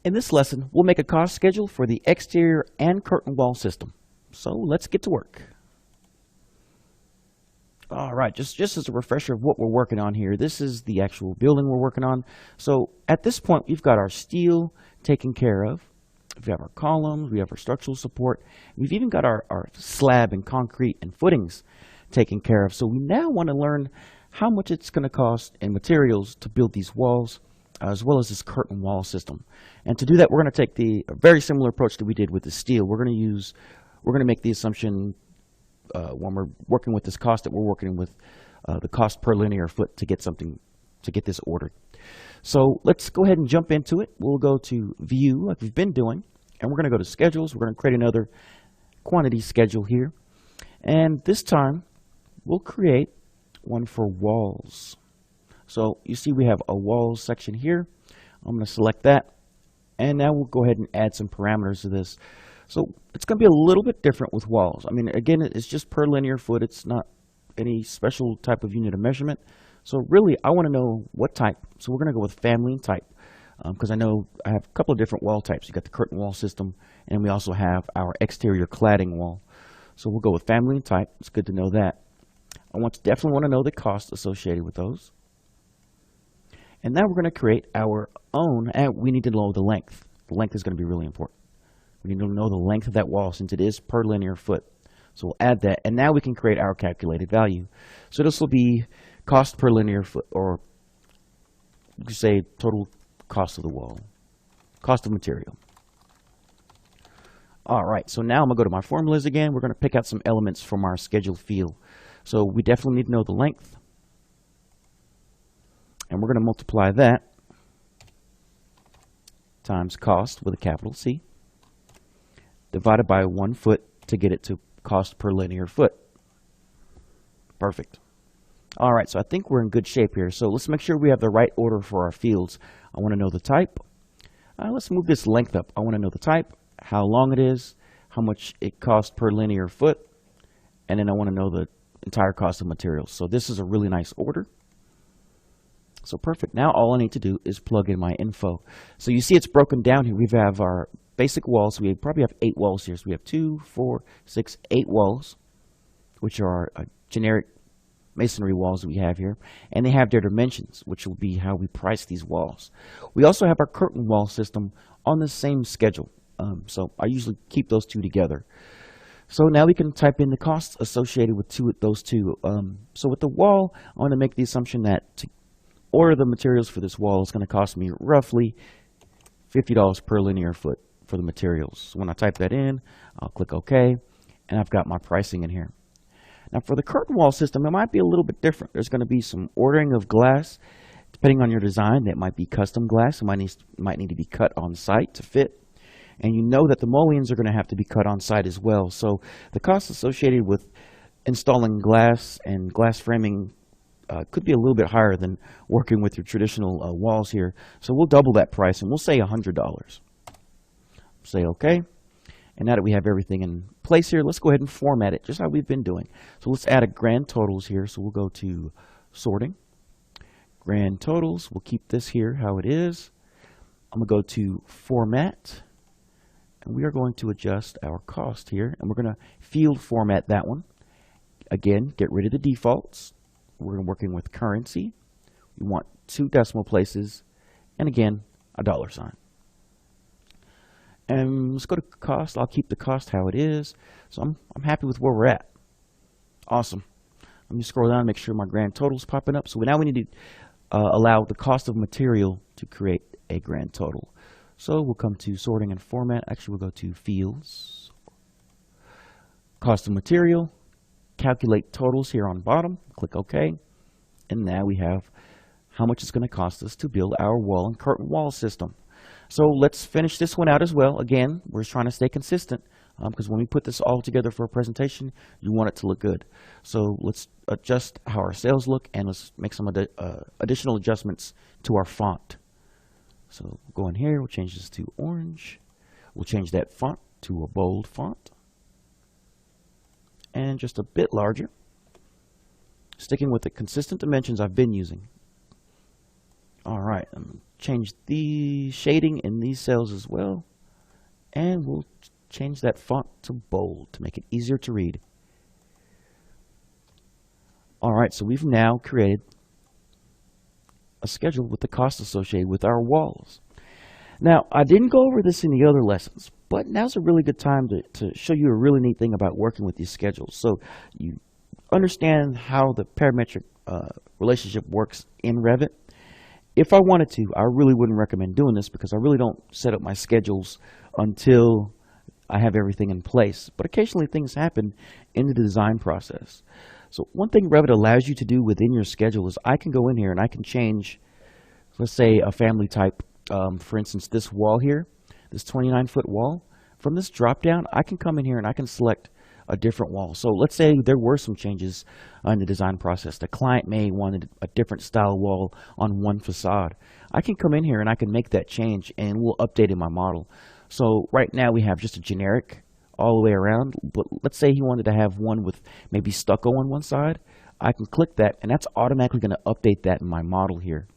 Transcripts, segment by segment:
In this lesson, we'll make a cost schedule for the exterior and curtain wall system. So let's get to work. All right, just as a refresher of what we're working on here, this is the actual building we're working on. So at this point, we've got our steel taken care of. We have our columns, we have our structural support. We've even got our slab and concrete and footings taken care of. So we now want to learn how much it's going to cost in materials to build these walls, as well as this curtain wall system. And to do that, we're going to take a very similar approach that we did with the steel. We're going to make the assumption when we're working with this cost that we're working with the cost per linear foot to get this ordered. So let's go ahead and jump into it. We'll go to View like we've been doing, and we're going to go to Schedules. We're going to create another quantity schedule here. And this time, we'll create one for walls. So you see we have a walls section here. I'm going to select that. And now we'll go ahead and add some parameters to this. So it's going to be a little bit different with walls. I mean, again, it's just per linear foot. It's not any special type of unit of measurement. So really, I want to know what type. So we're going to go with family and type, because I know I have a couple of different wall types. You got the curtain wall system, and we also have our exterior cladding wall. So we'll go with family and type. It's good to know that. I definitely want to know the cost associated with those. And now we're going to create our own, and we need to know the length. The length is going to be really important. We need to know the length of that wall since it is per linear foot. So we'll add that, and now we can create our calculated value. So this will be cost per linear foot, or you could say total cost of the wall, cost of material. All right, so now I'm going to go to my formulas again. We're going to pick out some elements from our schedule field. So we definitely need to know the length, and we're going to multiply that times cost with a capital C, divided by 1 foot to get it to cost per linear foot. Perfect. All right, so I think we're in good shape here. So let's make sure we have the right order for our fields. I want to know the type. Let's move this length up. I want to know the type, how long it is, how much it costs per linear foot, and then I want to know the entire cost of materials. So this is a really nice order. So perfect. Now all I need to do is plug in my info. So you see it's broken down here. We have our basic walls. We probably have 8 walls here. So we have 2, 4, 6, 8 walls, which are generic masonry walls that we have here. And they have their dimensions, which will be how we price these walls. We also have our curtain wall system on the same schedule. So I usually keep those two together. So now we can type in the costs associated with those two. So with the wall, I want to make the assumption that to order the materials for this wall is going to cost me roughly $50 per linear foot for the materials. So when I type that in, I'll click OK, and I've got my pricing in here. Now for the curtain wall system, it might be a little bit different. There's going to be some ordering of glass. Depending on your design, that might be custom glass. It might need to be cut on site to fit. And you know that the mullions are going to have to be cut on site as well. So the costs associated with installing glass and glass framing could be a little bit higher than working with your traditional walls here. So we'll double that price, and we'll say $100. Say OK. And now that we have everything in place here, let's go ahead and format it just how we've been doing. So let's add a grand totals here. So we'll go to sorting, grand totals. We'll keep this here how it is. I'm going to go to format, and we are going to adjust our cost here, and we're going to field format that one. Again, get rid of the defaults. We're working with currency. We want 2 decimal places, and again, a $sign. And let's go to cost. I'll keep the cost how it is. So I'm happy with where we're at. Awesome. Let me scroll down and make sure my grand total is popping up. So now we need to allow the cost of material to create a grand total. So we'll come to sorting and format. Actually, we'll go to fields, cost of material, calculate totals here on bottom. Click OK. And now we have how much it's going to cost us to build our wall and curtain wall system. So let's finish this one out as well. Again, we're trying to stay consistent because when we put this all together for a presentation, you want it to look good. So let's adjust how our cells look, and let's make some additional adjustments to our font. So we'll go in here, we'll change this to orange. We'll change that font to a bold font. And just a bit larger. Sticking with the consistent dimensions I've been using. All right, change the shading in these cells as well. And we'll change that font to bold to make it easier to read. All right, so we've now created a schedule with the cost associated with our walls. Now, I didn't go over this in the other lessons, but now's a really good time to show you a really neat thing about working with these schedules. So you understand how the parametric relationship works in Revit. If I wanted to, I really wouldn't recommend doing this because I really don't set up my schedules until I have everything in place. But occasionally things happen in the design process. So one thing Revit allows you to do within your schedule is I can go in here and I can change, let's say, a family type. For instance, this wall here, this 29-foot wall. From this drop down, I can come in here and I can select a different wall. So let's say there were some changes in the design process. The client may wanted a different style wall on one facade. I can come in here and I can make that change and we'll update in my model. So right now we have just a generic all the way around, but let's say he wanted to have one with maybe stucco on one side. I can click that and that's automatically going to update that in my model here.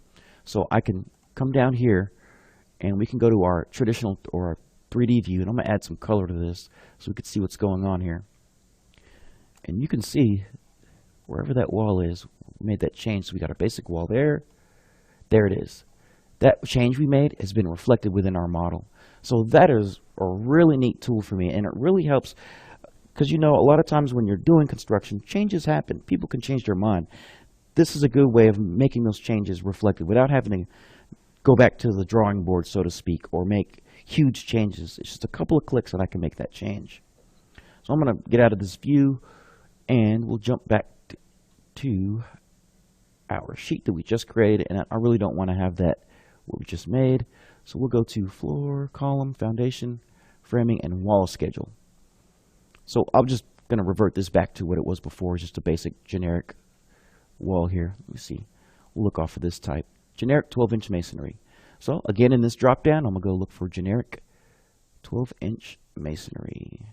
So I can come down here and we can go to our traditional or our 3D view, and I'm going to add some color to this so we can see what's going on here. And you can see wherever that wall is, we made that change. So we got a basic wall there. There it is. That change we made has been reflected within our model. So that is a really neat tool for me, and it really helps because, you know, a lot of times when you're doing construction, changes happen. People can change their mind. This is a good way of making those changes reflected without having to go back to the drawing board, so to speak, or make huge changes. It's just a couple of clicks and I can make that change. So I'm going to get out of this view and we'll jump back to our sheet that we just created, and I really don't want to have that what we just made. So we'll go to floor, column, foundation, framing, and wall schedule. So I'm just going to revert this back to what it was before, just a basic generic wall here. Let me see. We'll look off for this type. Generic 12-inch masonry. So again, in this drop down, I'm going to go look for generic 12-inch masonry.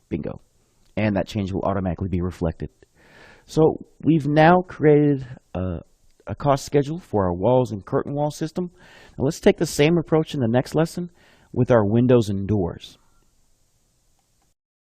Bingo. And that change will automatically be reflected. So we've now created a cost schedule for our walls and curtain wall system. Now let's take the same approach in the next lesson with our windows and doors.